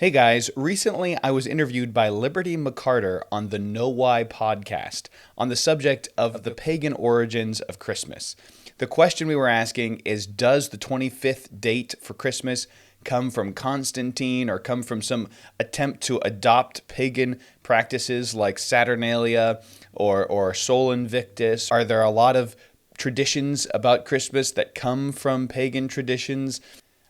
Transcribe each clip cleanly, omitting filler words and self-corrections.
Hey guys, recently I was interviewed by Liberty McArtor on the Know Why podcast on the subject of the pagan origins of Christmas. The question we were asking is, does the 25th date for Christmas come from Constantine or come from some attempt to adopt pagan practices like Saturnalia or Sol Invictus? Are there a lot of traditions about Christmas that come from pagan traditions?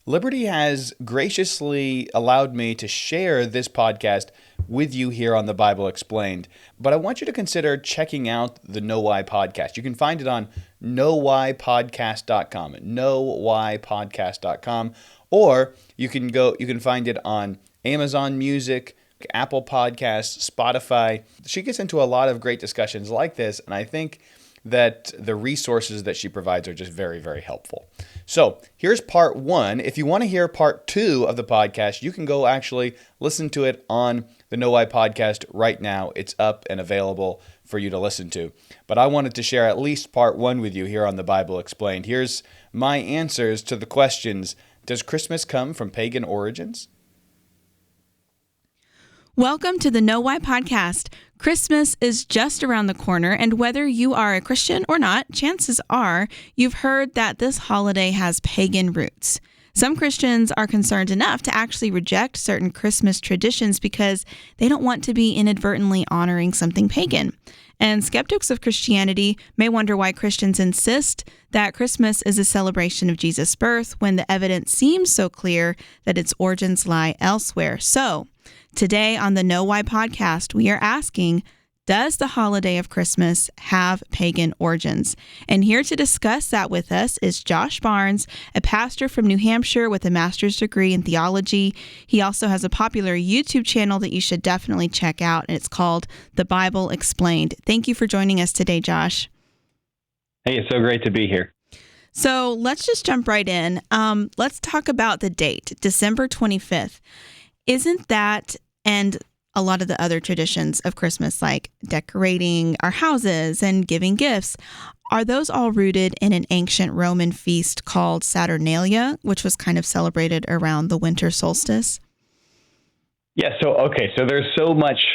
Liberty has graciously allowed me to share this podcast with you here on the Bible Explained, but I want you to consider checking out the Know Why podcast. You can find it on knowwhypodcast.com, knowwhypodcast.com, or you can find it on Amazon Music, Apple Podcasts, Spotify. She gets into a lot of great discussions like this, and I think that the resources that she provides are just very, very helpful. So here's part one. If you want to hear part two of the podcast, you can go actually listen to it on the Know Why podcast right now. It's up and available for you to listen to. But I wanted to share at least part one with you here on the Bible Explained. Here's my answers to the questions. Does Christmas come from pagan origins? Welcome to the Know Why podcast. Christmas is just around the corner, and whether you are a Christian or not, chances are you've heard that this holiday has pagan roots. Some Christians are concerned enough to actually reject certain Christmas traditions because they don't want to be inadvertently honoring something pagan. And skeptics of Christianity may wonder why Christians insist that Christmas is a celebration of Jesus' birth when the evidence seems so clear that its origins lie elsewhere. So, today on the Know Why podcast, we are asking, does the holiday of Christmas have pagan origins? And here to discuss that with us is Josh Barnes, a pastor from New Hampshire with a master's degree in theology. He also has a popular YouTube channel that you should definitely check out, and it's called The Bible Explained. Thank you for joining us today, Josh. Hey, it's so great to be here. So let's just jump right in. Let's talk about the date, December 25th. Isn't that, and a lot of the other traditions of Christmas, like decorating our houses and giving gifts, are those all rooted in an ancient Roman feast called Saturnalia, which was kind of celebrated around the winter solstice? Yeah, so there's so much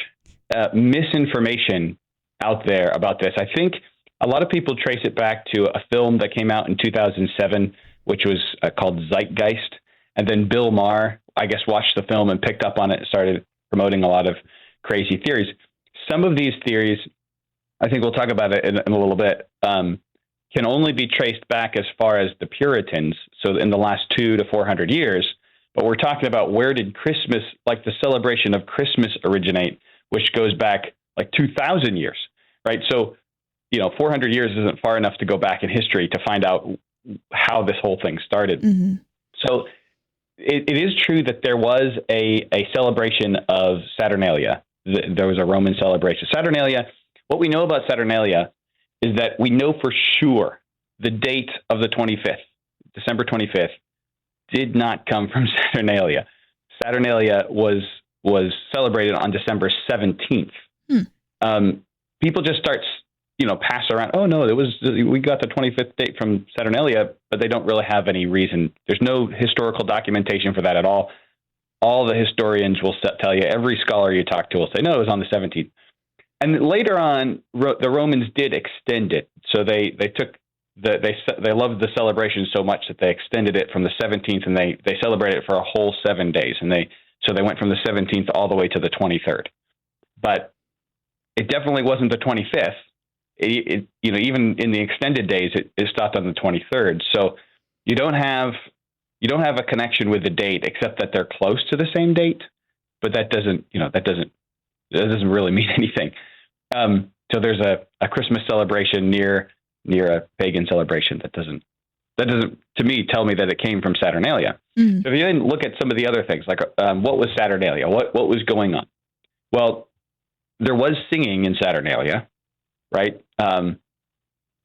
misinformation out there about this. I think a lot of people trace it back to a film that came out in 2007, which was called Zeitgeist. And then Bill Maher, I guess, watched the film and picked up on it and started promoting a lot of crazy theories. Some of these theories, I think we'll talk about it in a little bit, can only be traced back as far as the Puritans, so in the last 200 to 400 years. But we're talking about, where did Christmas, like the celebration of Christmas, originate, which goes back like 2,000 years, right? So, 400 years isn't far enough to go back in history to find out how this whole thing started. Mm-hmm. So it is true that there was a celebration of Saturnalia. There was a Roman celebration. Saturnalia, what we know about Saturnalia is that we know for sure the date of the 25th, December 25th, did not come from Saturnalia. Saturnalia was celebrated on December 17th. People just start pass around, oh no, we got the 25th date from Saturnalia, but they don't really have any reason. There's no historical documentation for that at all. All the historians will tell you, every scholar you talk to will say, no, it was on the 17th. And later on, the Romans did extend it. So they loved the celebration so much that they extended it from the 17th, and they celebrated it for a whole 7 days. And so they went from the 17th all the way to the 23rd. But it definitely wasn't the 25th. Even in the extended days, it stopped on the 23rd. So you don't have a connection with the date, except that they're close to the same date. But that doesn't really mean anything. So there's a Christmas celebration near a pagan celebration that doesn't to me tell me that it came from Saturnalia. Mm-hmm. So if you then look at some of the other things, like what was Saturnalia? What was going on? Well, there was singing in Saturnalia, right?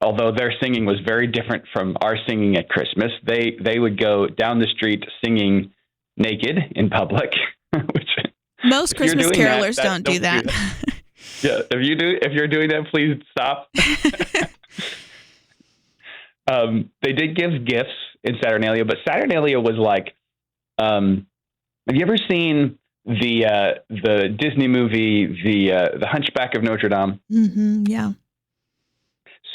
Although their singing was very different from our singing at Christmas. They would go down the street singing naked in public. Which, most Christmas carolers don't do that. Yeah, if you're doing that, please stop. They did give gifts in Saturnalia, but Saturnalia was like, have you ever seen the Disney movie, the Hunchback of Notre Dame. Mm-hmm, yeah.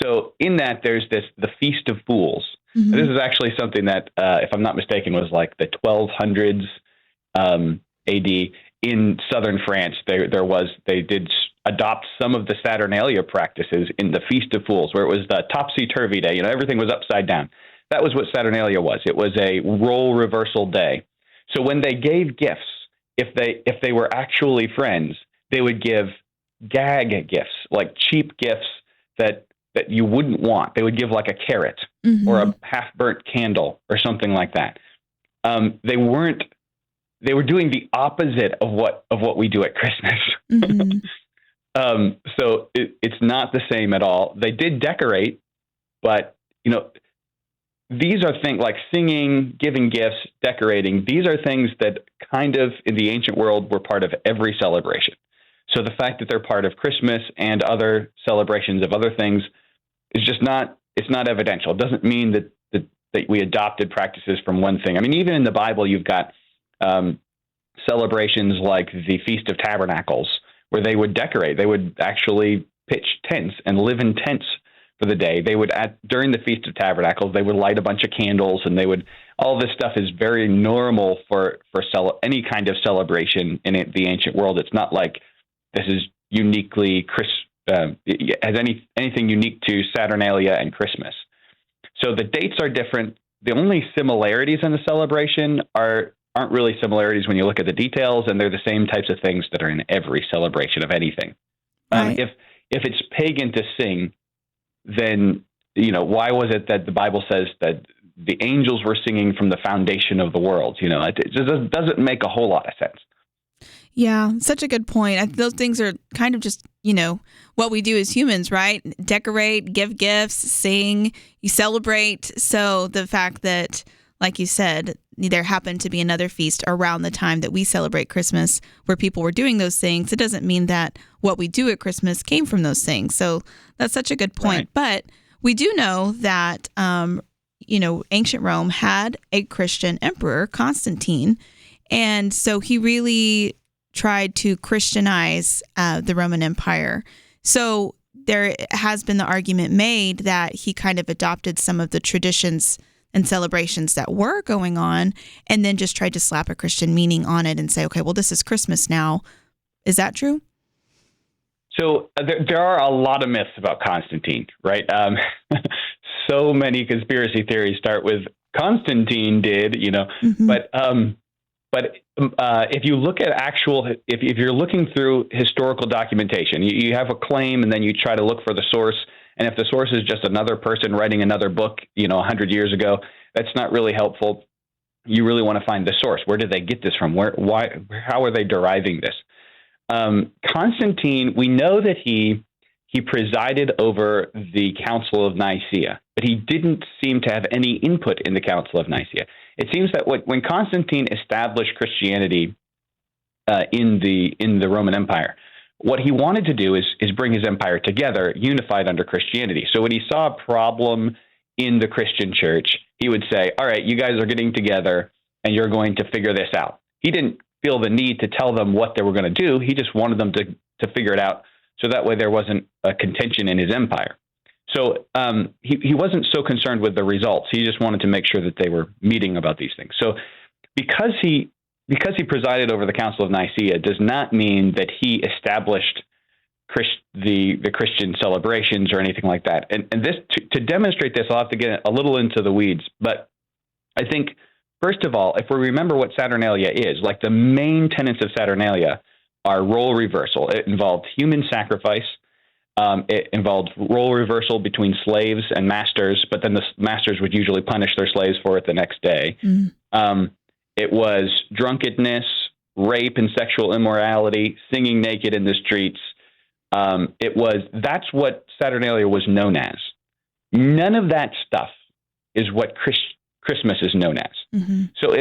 So in that, there's the Feast of Fools. Mm-hmm. This is actually something that, if I'm not mistaken, was like the 1200s AD in southern France. They did adopt some of the Saturnalia practices in the Feast of Fools, where it was the topsy-turvy day. Everything was upside down. That was what Saturnalia was. It was a role reversal day. So when they gave gifts, if they were actually friends, they would give gag gifts, like cheap gifts that you wouldn't want. They would give like a carrot Mm-hmm. or a half-burnt candle or something like that. They were doing the opposite of what we do at Christmas. Mm-hmm. So it's not the same at all. They did decorate, but these are things like singing, giving gifts, decorating. These are things that kind of in the ancient world were part of every celebration. So the fact that they're part of Christmas and other celebrations of other things is just it's not evidential. It doesn't mean that we adopted practices from one thing. I mean, even in the Bible, you've got celebrations like the Feast of Tabernacles, where they would decorate. They would actually pitch tents and live in tents for the day. They would, during the Feast of Tabernacles, they would light a bunch of candles, and all this stuff is very normal for any kind of celebration in the ancient world. It's not like this is uniquely has anything unique to Saturnalia and Christmas. So the dates are different. The only similarities in the celebration aren't really similarities when you look at the details, and they're the same types of things that are in every celebration of anything. Right. If it's pagan to sing, then why was it that the Bible says that the angels were singing from the foundation of the world? It just doesn't make a whole lot of sense. Yeah, such a good point. Those things are kind of just, what we do as humans, right? Decorate, give gifts, sing, you celebrate. So the fact that, like you said, there happened to be another feast around the time that we celebrate Christmas where people were doing those things, it doesn't mean that what we do at Christmas came from those things. So that's such a good point. Right. But we do know that, ancient Rome had a Christian emperor, Constantine. And so he really tried to Christianize the Roman Empire. So there has been the argument made that he kind of adopted some of the traditions and celebrations that were going on and then just tried to slap a Christian meaning on it and say, okay, well, this is Christmas now. Is that true? So there are a lot of myths about Constantine, right? So many conspiracy theories start with Constantine did, mm-hmm. But if you look at if you're looking through historical documentation, you have a claim and then you try to look for the source. And if the source is just another person writing another book, 100 years ago, that's not really helpful. You really want to find the source. Where did they get this from? How are they deriving this? Constantine, we know that he presided over the Council of Nicaea, but he didn't seem to have any input in the Council of Nicaea. It seems that when Constantine established Christianity in the Roman Empire, what he wanted to do is bring his empire together, unified under Christianity. So when he saw a problem in the Christian church, he would say, all right, you guys are getting together and you're going to figure this out. He didn't feel the need to tell them what they were going to do. He just wanted them to figure it out so that way there wasn't a contention in his empire. So he wasn't so concerned with the results. He just wanted to make sure that they were meeting about these things. So because he presided over the Council of Nicaea does not mean that he established the Christian celebrations or anything like that. And this to demonstrate this, I'll have to get a little into the weeds. But I think, first of all, if we remember what Saturnalia is, like the main tenets of Saturnalia are role reversal. It involved human sacrifice. It involved role reversal between slaves and masters, but then the masters would usually punish their slaves for it the next day. Mm. It was drunkenness, rape and sexual immorality, singing naked in the streets. That's what Saturnalia was known as. None of that stuff is what Christmas is known as. Mm-hmm. So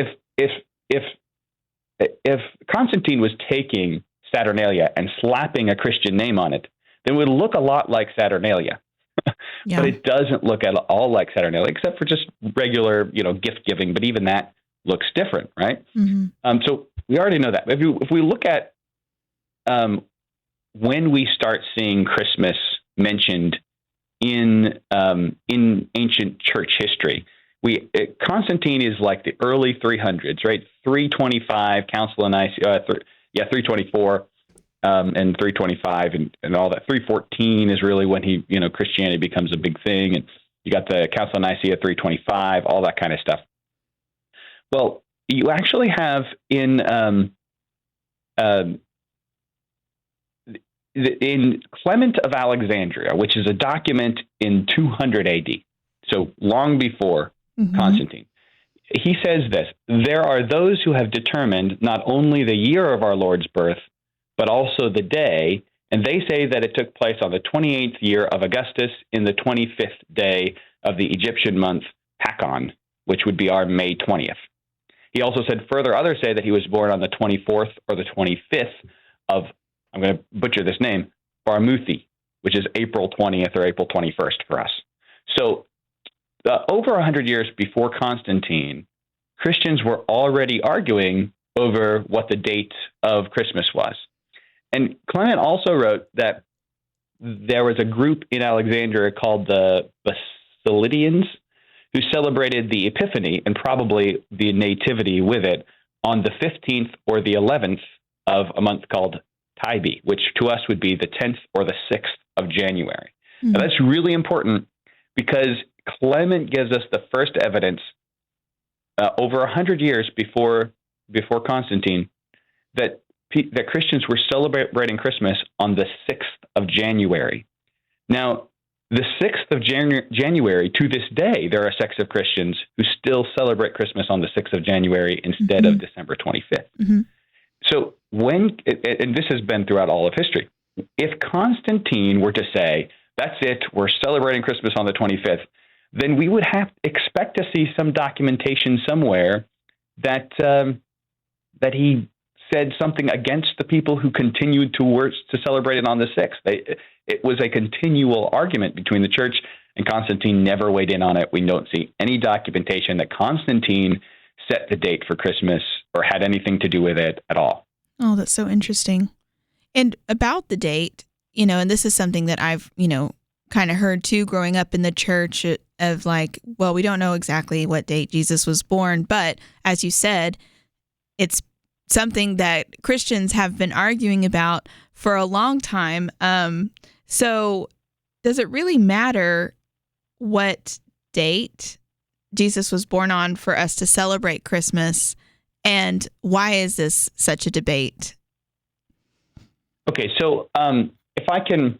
if Constantine was taking Saturnalia and slapping a Christian name on it, then it would look a lot like Saturnalia. Yeah. But it doesn't look at all like Saturnalia, except for just regular, gift giving. But even that looks different, right? Mm-hmm. So we already know that. If we look at when we start seeing Christmas mentioned in ancient church history, Constantine is like the early 300s, right? 325 Council of Nicaea, 324 and 325 and all that. 314 is really when Christianity becomes a big thing, and you got the Council of Nicaea 325, all that kind of stuff. Well, you actually have in Clement of Alexandria, which is a document in 200 AD, so long before Constantine. He says this: there are those who have determined not only the year of our Lord's birth, but also the day, and they say that it took place on the 28th year of Augustus in the 25th day of the Egyptian month Hakon, which would be our May 20th. He also said further, others say that he was born on the 24th or the 25th of, I'm going to butcher this name, Barmuthi, which is April 20th or April 21st for us. So over 100 years before Constantine, Christians were already arguing over what the date of Christmas was. And Clement also wrote that there was a group in Alexandria called the Basilidians who celebrated the Epiphany and probably the Nativity with it on the 15th or the 11th of a month called Tybee, which to us would be the 10th or the 6th of January. Mm-hmm. Now, that's really important because Clement gives us the first evidence over 100 years before Constantine that Christians were celebrating Christmas on the 6th of January. Now, the 6th of January, to this day, there are sects of Christians who still celebrate Christmas on the 6th of January instead of December 25th. Mm-hmm. So and this has been throughout all of history, if Constantine were to say, that's it, we're celebrating Christmas on the 25th, then we would expect to see some documentation somewhere that he said something against the people who continued to celebrate it on the 6th. It was a continual argument between the church, and Constantine never weighed in on it. We don't see any documentation that Constantine set the date for Christmas or had anything to do with it at all. Oh, that's so interesting. And about the date, and this is something that I've, kind of heard too growing up in the church of like, well, we don't know exactly what date Jesus was born, but as you said, it's something that Christians have been arguing about for a long time. So does it really matter what date Jesus was born on for us to celebrate Christmas? And why is this such a debate? Okay, so if I can,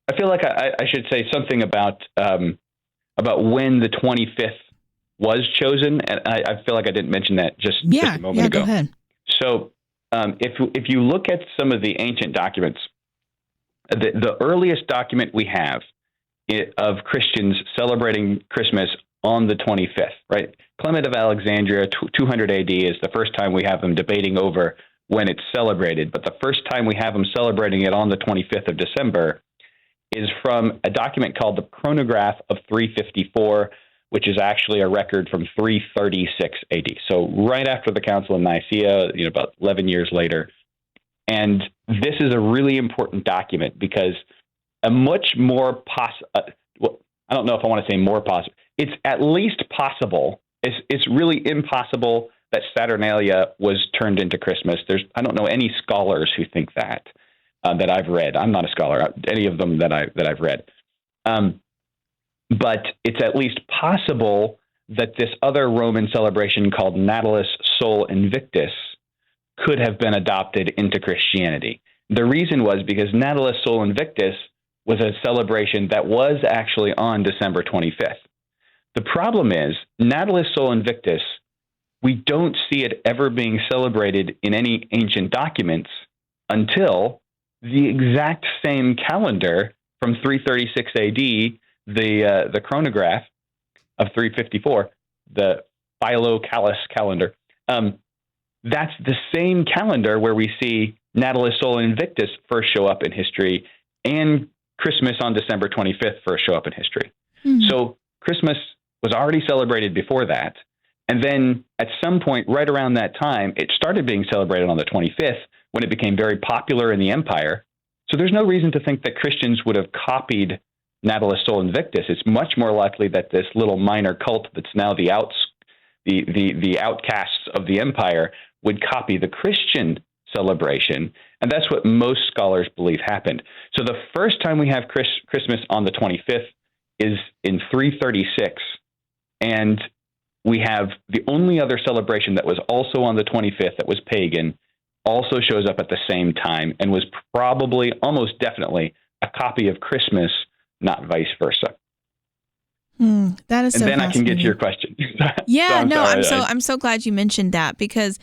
I feel like I should say something about when the 25th was chosen, and I feel like I didn't mention that just a moment ago. Go ahead. So if you look at some of the ancient documents, the earliest document we have of Christians celebrating Christmas on the 25th, right? Clement of Alexandria, 200 AD is the first time we have them debating over when it's celebrated. But the first time we have them celebrating it on the 25th of December is from a document called the Chronograph of 354, which is actually a record from 336 AD. So right after the Council of Nicaea, about 11 years later. And this is a really important document because a much more I don't know if I want to say more possible. It's at least possible. It's really impossible that Saturnalia was turned into Christmas. I don't know any scholars who think that I've read. I'm not a scholar. Any of them that I've read. But it's at least possible that this other Roman celebration called Natalis Sol Invictus could have been adopted into Christianity. The reason was because Natalis Sol Invictus was a celebration that was actually on December 25th. The problem is, Natalis Sol Invictus, we don't see it ever being celebrated in any ancient documents until the exact same calendar from 336 AD, the chronograph of 354, the Philo-Callus calendar. That's the same calendar where we see Natalis Sol Invictus first show up in history and Christmas on December 25th first show up in history. Mm-hmm. So Christmas was already celebrated before that. And then at some point right around that time, it started being celebrated on the 25th when it became very popular in the empire. So there's no reason to think that Christians would have copied Natalis Sol Invictus. It's much more likely that this little minor cult that's now the outcasts of the empire would copy the Christian celebration. And that's what most scholars believe happened. So the first time we have Christmas on the 25th is in 336. And we have the only other celebration that was also on the 25th that was pagan also shows up at the same time and was probably, almost definitely, a copy of Christmas, not vice versa. That is so fascinating. And then I can get to your question. Yeah, I'm so glad you mentioned that because,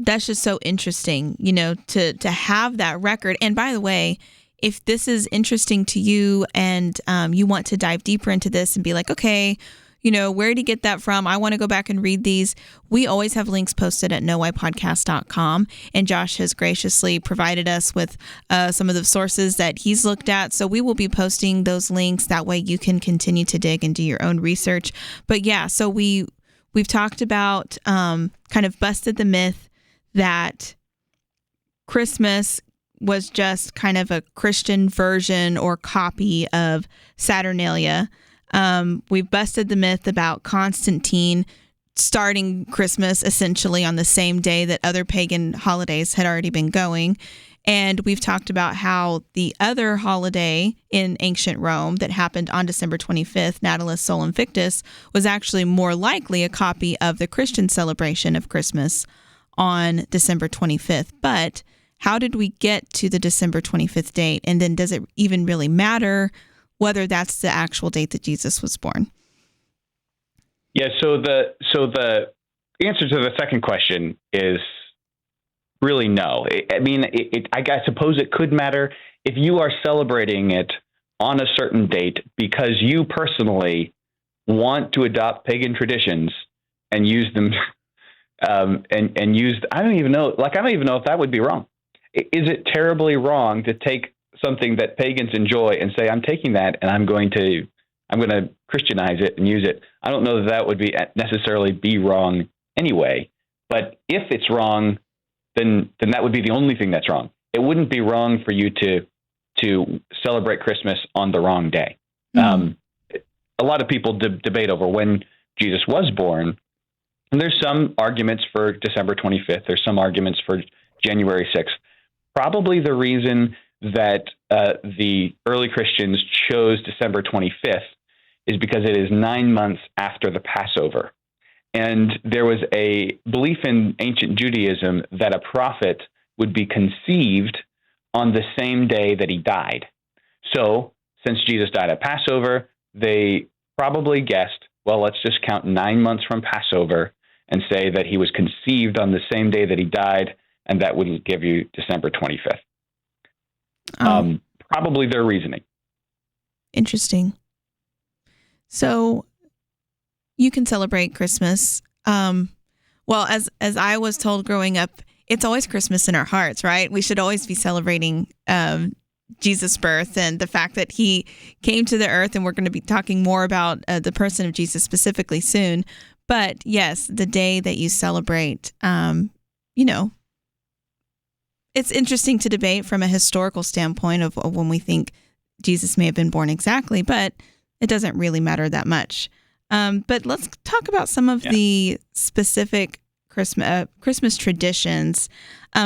that's just so interesting, to have that record. And by the way, if this is interesting to you and you want to dive deeper into this and be like, okay, where did he get that from? I want to go back and read these. We always have links posted at knowwhypodcast.com. And Josh has graciously provided us with some of the sources that he's looked at. So we will be posting those links. That way you can continue to dig and do your own research. But yeah, so we've talked about kind of busted the myth that Christmas was just kind of a Christian version or copy of Saturnalia. We've busted the myth about Constantine starting Christmas essentially on the same day that other pagan holidays had already been going. And we've talked about how the other holiday in ancient Rome that happened on December 25th, Natalis Sol Invictus, was actually more likely a copy of the Christian celebration of Christmas on December 25th. But how did we get to the December 25th date? And then does it even really matter whether that's the actual date that Jesus was born? Yeah, so the answer to the second question is really no. I suppose it could matter if you are celebrating it on a certain date because you personally want to adopt pagan traditions and use them and use. I don't even know if that would be wrong. Is it terribly wrong to take something that pagans enjoy and say, I'm taking that and I'm going to Christianize it and use it? I don't know that would necessarily be wrong anyway. But if it's wrong, then that would be the only thing that's wrong. It wouldn't be wrong for you to celebrate Christmas on the wrong day. Mm-hmm. A lot of people debate over when Jesus was born. And there's some arguments for December 25th. There's some arguments for January 6th. Probably the reason that the early Christians chose December 25th is because it is 9 months after the Passover. And there was a belief in ancient Judaism that a prophet would be conceived on the same day that he died. So since Jesus died at Passover, they probably guessed, well, let's just count 9 months from Passover and say that he was conceived on the same day that he died, and that would give you December 25th. Probably their reasoning. Interesting. So you can celebrate Christmas. Well, as I was told growing up, it's always Christmas in our hearts, right? We should always be celebrating Jesus' birth and the fact that he came to the earth, and we're going to be talking more about the person of Jesus specifically soon. But yes, the day that you celebrate, it's interesting to debate from a historical standpoint of when we think Jesus may have been born exactly, but it doesn't really matter that much. But let's talk about some of the specific Christmas traditions.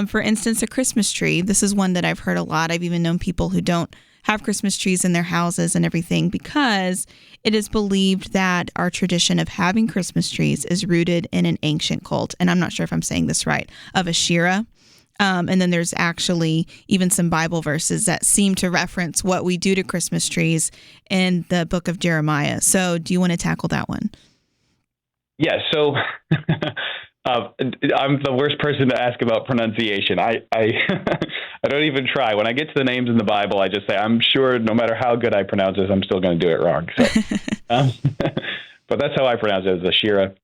For instance, a Christmas tree. This is one that I've heard a lot. I've even known people who don't have Christmas trees in their houses and everything because it is believed that our tradition of having Christmas trees is rooted in an ancient cult. And I'm not sure if I'm saying this right, of Asherah. And then there's actually even some Bible verses that seem to reference what we do to Christmas trees in the book of Jeremiah. So do you want to tackle that one? Yeah, so I'm the worst person to ask about pronunciation. I don't even try. When I get to the names in the Bible, I just say, I'm sure no matter how good I pronounce this, I'm still going to do it wrong. So, but that's how I pronounce it, as Asherah.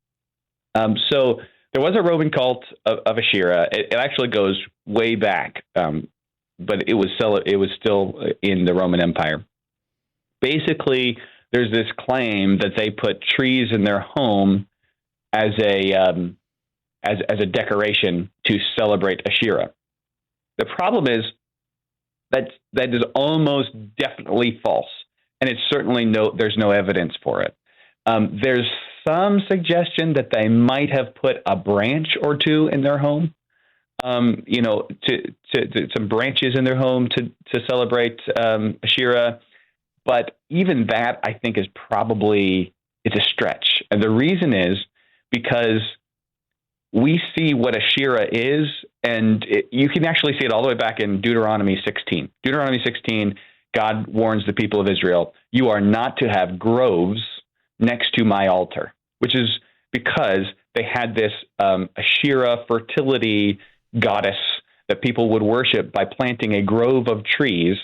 So there was a Roman cult of Asherah. It actually goes way back, but it was still in the Roman Empire. Basically, there's this claim that they put trees in their home as a decoration to celebrate Asherah. The problem is that is almost definitely false, and it's certainly there's no evidence for it. There's some suggestion that they might have put a branch or two in their home, to some branches in their home to celebrate Asherah, but even that I think is probably it's a stretch, and the reason is because we see what Asherah is, and you can actually see it all the way back in Deuteronomy 16. Deuteronomy 16, God warns the people of Israel, you are not to have groves next to my altar, which is because they had this Asherah fertility goddess that people would worship by planting a grove of trees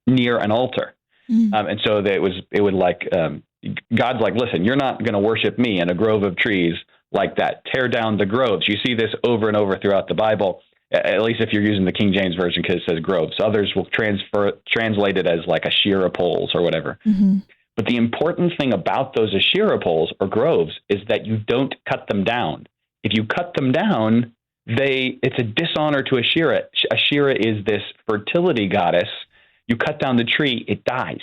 near an altar. And so God's like, listen, you're not going to worship me in a grove of trees like that. Tear down the groves. You see this over and over throughout the Bible, at least if you're using the King James Version because it says groves. Others will translate it as like Asherah poles or whatever. Mm-hmm. But the important thing about those Asherah poles or groves is that you don't cut them down. If you cut them down, it's a dishonor to Asherah. Asherah is this fertility goddess. You cut down the tree, it dies.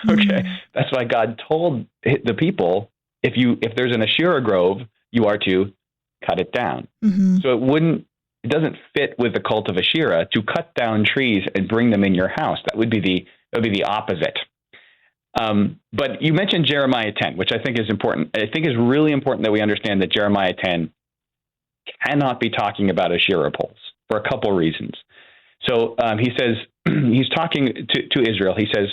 Okay, that's why God told the people, if there's an Asherah grove, you are to cut it down. Mm-hmm. So it doesn't fit with the cult of Asherah to cut down trees and bring them in your house. That would be the opposite. But you mentioned Jeremiah 10, which I think is important. I think is really important that we understand that Jeremiah 10 cannot be talking about Asherah poles for a couple reasons. So he says, he's talking to Israel. He says,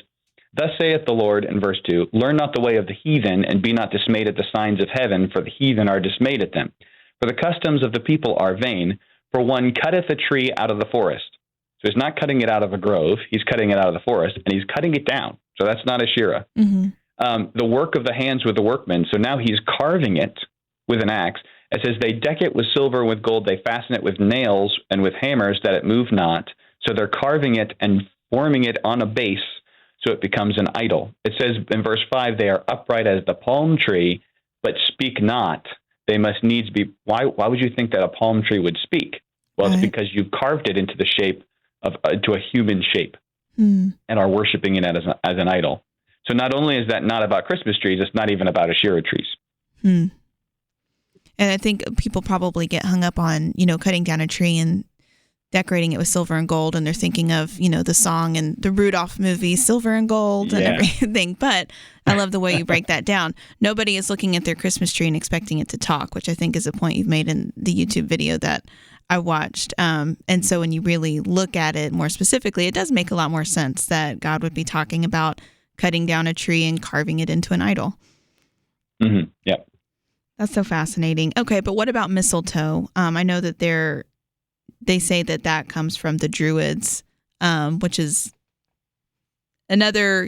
thus saith the Lord in verse 2, learn not the way of the heathen, and be not dismayed at the signs of heaven, for the heathen are dismayed at them. For the customs of the people are vain, for one cutteth a tree out of the forest. So he's not cutting it out of a grove, he's cutting it out of the forest, and he's cutting it down. So that's not Asherah. Mm-hmm. The work of the hands with the workmen, so now he's carving it with an axe. It says, they deck it with silver and with gold, they fasten it with nails and with hammers, that it move not. So they're carving it and forming it on a base, so it becomes an idol. It says in verse 5, they are upright as the palm tree, but speak not. They must needs be. Why would you think that a palm tree would speak? Well, it's because you've carved it into the shape to a human shape and are worshiping it as an idol. So not only is that not about Christmas trees, it's not even about Asherah trees. And I think people probably get hung up on, cutting down a tree and decorating it with silver and gold, and they're thinking of, the song and the Rudolph movie, Silver and Gold and everything. But I love the way you break that down. Nobody is looking at their Christmas tree and expecting it to talk, which I think is a point you've made in the YouTube video that I watched. And so when you really look at it more specifically, it does make a lot more sense that God would be talking about cutting down a tree and carving it into an idol. Mm-hmm. Yep. That's so fascinating. Okay, but what about mistletoe? I know that they say that comes from the Druids, which is another,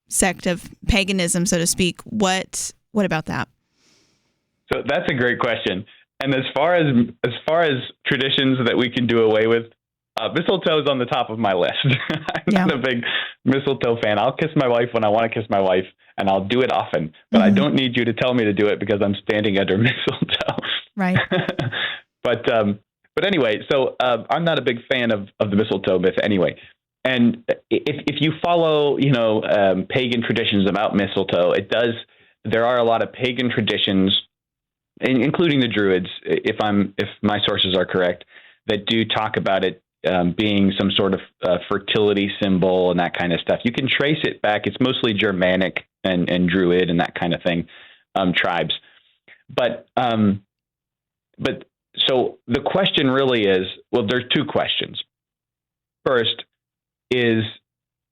sect of paganism, so to speak. What about that? So that's a great question. And as far as traditions that we can do away with, mistletoe is on the top of my list. I'm not a big mistletoe fan. I'll kiss my wife when I want to kiss my wife, and I'll do it often. But I don't need you to tell me to do it because I'm standing under mistletoe. Right. But anyway, so I'm not a big fan of the mistletoe myth anyway. And if you follow, pagan traditions about mistletoe, there are a lot of pagan traditions, including the Druids, if my sources are correct, that do talk about it being some sort of fertility symbol and that kind of stuff. You can trace it back. It's mostly Germanic and Druid and that kind of thing, tribes. But so the question really is, well, there's two questions. First, is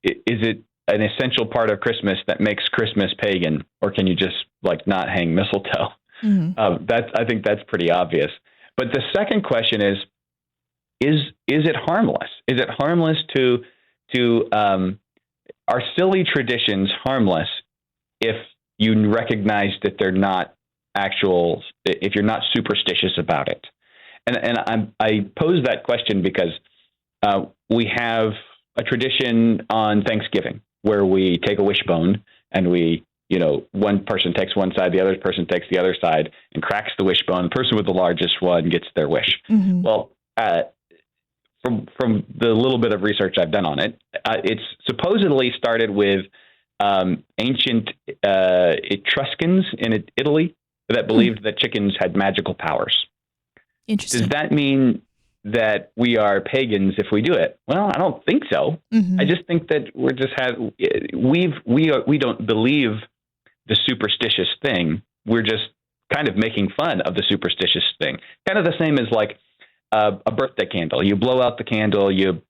it an essential part of Christmas that makes Christmas pagan, or can you just not hang mistletoe? Mm-hmm. I think that's pretty obvious. But the second question is it harmless? Is it harmless to are silly traditions harmless if you recognize that they're not actual, if you're not superstitious about it? And I pose that question because we have a tradition on Thanksgiving where we take a wishbone and one person takes one side, the other person takes the other side, and cracks the wishbone. The person with the largest one gets their wish. Mm-hmm. Well, from the little bit of research I've done on it, it's supposedly started with ancient Etruscans in Italy that believed that chickens had magical powers. Interesting. Does that mean that we are pagans if we do it? Well, I don't think so. Mm-hmm. I just think that we don't believe the superstitious thing. We're just kind of making fun of the superstitious thing. Kind of the same as like a birthday candle. You blow out the candle, you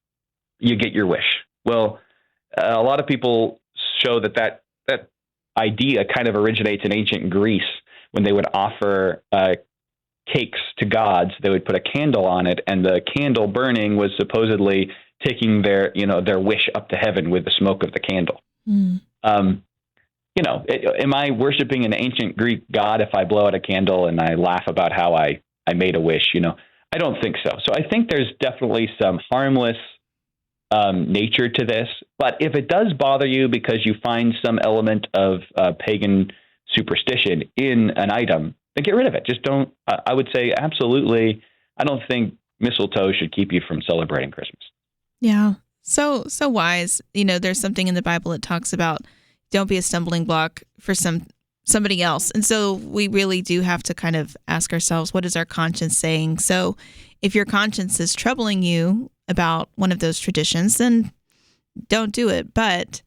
get your wish. Well, a lot of people show that idea kind of originates in ancient Greece when they would offer cakes to gods. They would put a candle on it, and the candle burning was supposedly taking their wish up to heaven with the smoke of the candle. Mm. Am I worshiping an ancient Greek god if I blow out a candle and I laugh about how I made a wish? I don't think so. So I think there's definitely some harmless nature to this. But if it does bother you because you find some element of pagan superstition in an item, then get rid of it. Just don't. I would say absolutely. I don't think mistletoe should keep you from celebrating Christmas. Yeah. So wise. There's something in the Bible that talks about don't be a stumbling block for somebody else. And so we really do have to kind of ask ourselves, what is our conscience saying? So if your conscience is troubling you about one of those traditions, then don't do it. But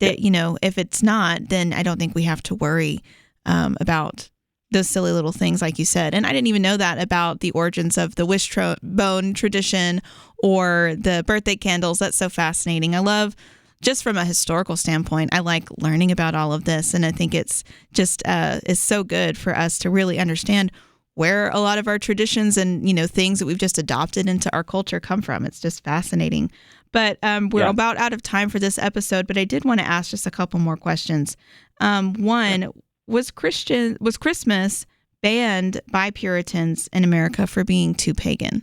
that, if it's not, then I don't think we have to worry about those silly little things, like you said. And I didn't even know that about the origins of the wishbone tradition or the birthday candles. That's so fascinating. I love, just from a historical standpoint, I like learning about all of this. And I think it's just is so good for us to really understand where a lot of our traditions and, things that we've just adopted into our culture come from. It's just fascinating. But we're about out of time for this episode, but I did want to ask just a couple more questions. One, was Christmas banned by Puritans in America for being too pagan?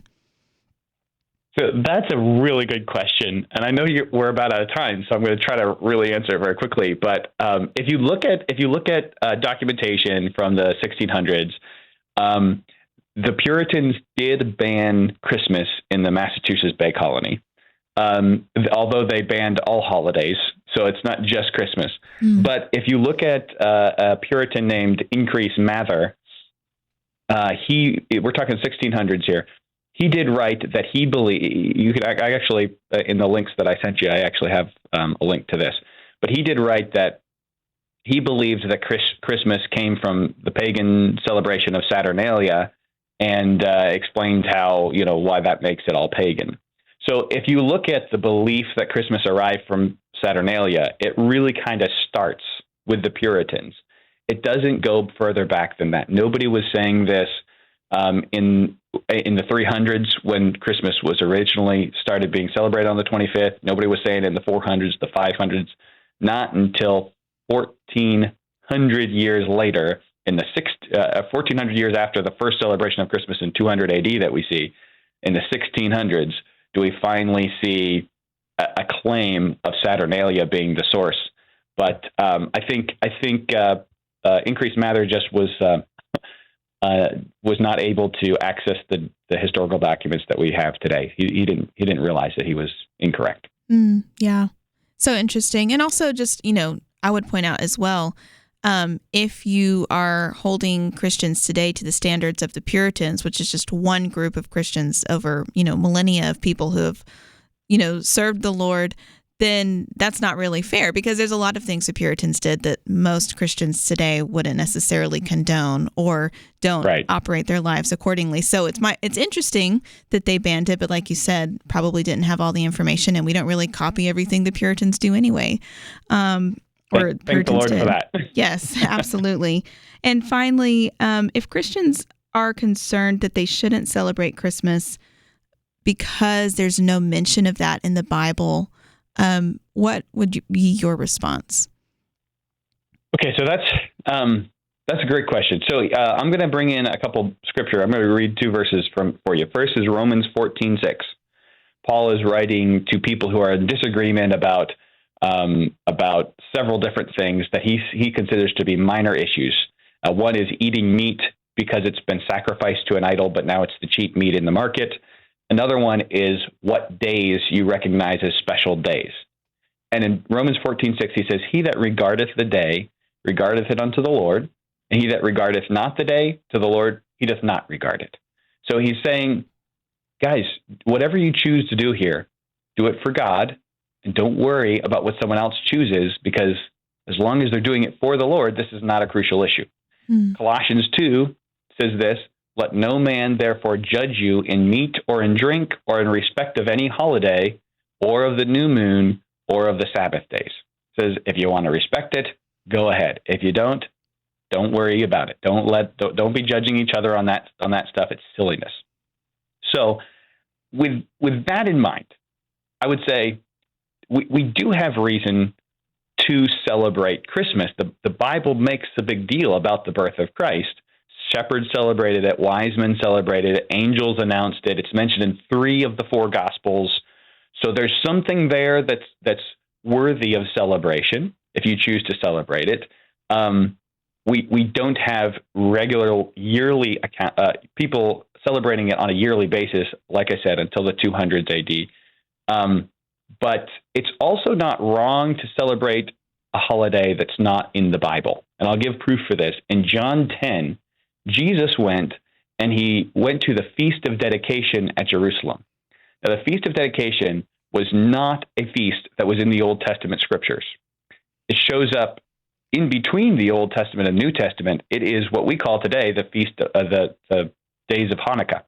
So that's a really good question, and I know we're about out of time, so I'm going to try to really answer it very quickly. But if you look at documentation from the 1600s, the Puritans did ban Christmas in the Massachusetts Bay Colony, although they banned all holidays. So it's not just Christmas. Mm. But if you look at a Puritan named Increase Mather, we're talking 1600s here. He did write that he believed, I actually, in the links that I sent you, I actually have a link to this. But he did write that he believed that Christmas came from the pagan celebration of Saturnalia, and explained how, why that makes it all pagan. So if you look at the belief that Christmas arrived from Saturnalia, it really kind of starts with the Puritans. It doesn't go further back than that. Nobody was saying this in the 300s when Christmas was originally started being celebrated on the 25th. Nobody was saying it in the 400s, the 500s. Not until 1400 years later, 1400 years after the first celebration of Christmas in 200 AD that we see, in the 1600s, do we finally see a claim of Saturnalia being the source. But I think Increase Mather just was not able to access the historical documents that we have today. He didn't realize that he was incorrect. Yeah, so interesting. And also, just I would point out as well, if you are holding Christians today to the standards of the Puritans, which is just one group of Christians over millennia of people who have served the Lord, then that's not really fair, because there's a lot of things the Puritans did that most Christians today wouldn't necessarily condone or don't operate their lives accordingly. So it's interesting that they banned it, but like you said, probably didn't have all the information, and we don't really copy everything the Puritans do anyway. Thank the Lord for that. Yes, absolutely. And finally, if Christians are concerned that they shouldn't celebrate Christmas because there's no mention of that in the Bible, what would be your response? Okay, so that's a great question. So I'm going to bring in a couple scripture. I'm going to read two verses for you. First is Romans 14:6. Paul is writing to people who are in disagreement about about several different things that he considers to be minor issues. One is eating meat because it's been sacrificed to an idol, but now it's the cheap meat in the market. Another one is what days you recognize as special days. And in Romans 14:6, he says, "He that regardeth the day regardeth it unto the Lord, and he that regardeth not the day to the Lord, he doth not regard it." So he's saying, guys, whatever you choose to do here, do it for God, and don't worry about what someone else chooses, because as long as they're doing it for the Lord, this is not a crucial issue. Colossians 2 says this, "Let no man therefore judge you in meat or in drink or in respect of any holiday or of the new moon or of the Sabbath days." It says, if you want to respect it, go ahead. If you don't worry about it. Don't be judging each other on that stuff. It's silliness. So with that in mind, I would say we do have reason to celebrate Christmas. The Bible makes a big deal about the birth of Christ. Shepherds celebrated it. Wise men celebrated it. Angels announced it. It's mentioned in 3 of the 4 Gospels. So there's something there that's worthy of celebration if you choose to celebrate it. We don't have regular yearly people celebrating it on a yearly basis, like I said, until the 200s AD. But it's also not wrong to celebrate a holiday that's not in the Bible. And I'll give proof for this. In John 10, Jesus went to the Feast of Dedication at Jerusalem. Now, the Feast of Dedication was not a feast that was in the Old Testament scriptures. It shows up in between the Old Testament and New Testament. It is what we call today the Feast of the Days of Hanukkah.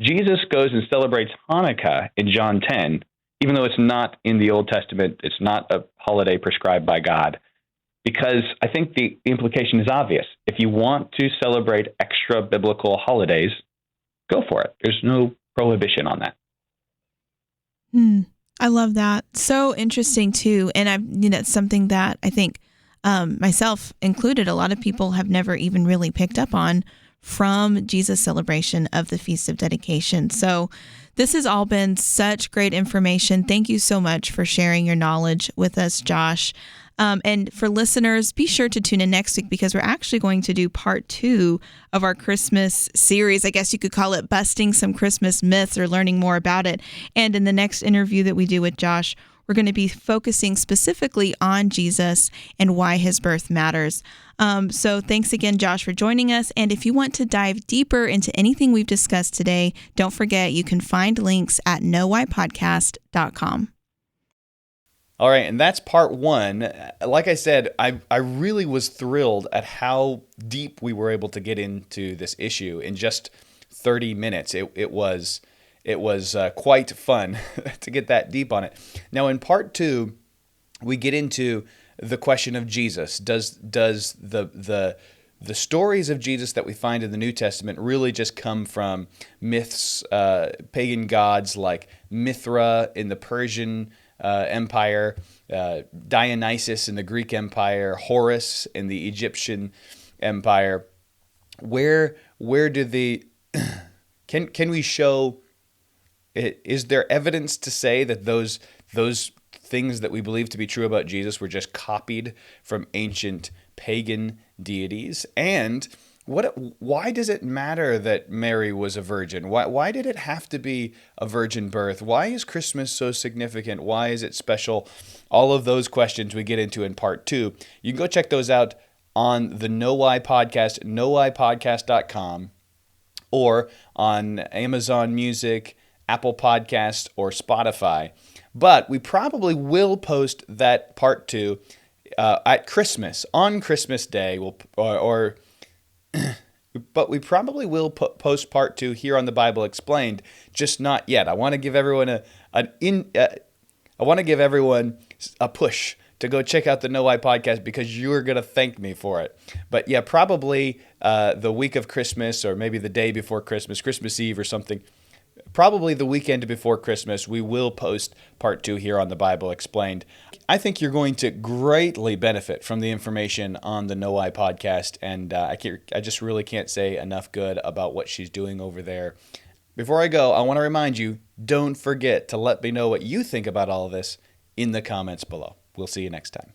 Jesus goes and celebrates Hanukkah in John 10, even though it's not in the Old Testament. It's not a holiday prescribed by God, because I think the implication is obvious. If you want to celebrate extra biblical holidays, go for it. There's no prohibition on that. I love that. So interesting too. And it's something that I think myself included, a lot of people have never even really picked up on from Jesus' celebration of the Feast of Dedication. So this has all been such great information. Thank you so much for sharing your knowledge with us, Josh. And for listeners, be sure to tune in next week, because we're actually going to do part 2 of our Christmas series. I guess you could call it Busting Some Christmas Myths, or learning more about it. And in the next interview that we do with Josh, we're going to be focusing specifically on Jesus and why his birth matters. So thanks again, Josh, for joining us. And if you want to dive deeper into anything we've discussed today, don't forget you can find links at knowwhypodcast.com. All right, and that's part 1. Like I said, I really was thrilled at how deep we were able to get into this issue in just 30 minutes. It was quite fun to get that deep on it. Now, in part 2, we get into the question of Jesus. Does the stories of Jesus that we find in the New Testament really just come from myths, pagan gods like Mithra in the Persian Empire, Dionysus in the Greek Empire, Horus in the Egyptian Empire? Where do the can we show? Is there evidence to say that those things that we believe to be true about Jesus were just copied from ancient pagan deities? And why does it matter that Mary was a virgin? Why did it have to be a virgin birth? Why is Christmas so significant? Why is it special? All of those questions we get into in part 2. You can go check those out on the Know Why podcast, knowwhypodcast.com, or on Amazon Music, Apple Podcasts, or Spotify. But we probably will post that part 2 at Christmas, on Christmas Day. But we probably will post part 2 here on the Bible Explained, just not yet. I want to give everyone a push to go check out the Know Why podcast, because you're going to thank me for it. But yeah, probably the week of Christmas, or maybe the day before Christmas, Christmas Eve or something. Probably the weekend before Christmas, we will post part 2 here on the Bible Explained. I think you're going to greatly benefit from the information on the Know Why podcast, and I just really can't say enough good about what she's doing over there. Before I go, I want to remind you, don't forget to let me know what you think about all of this in the comments below. We'll see you next time.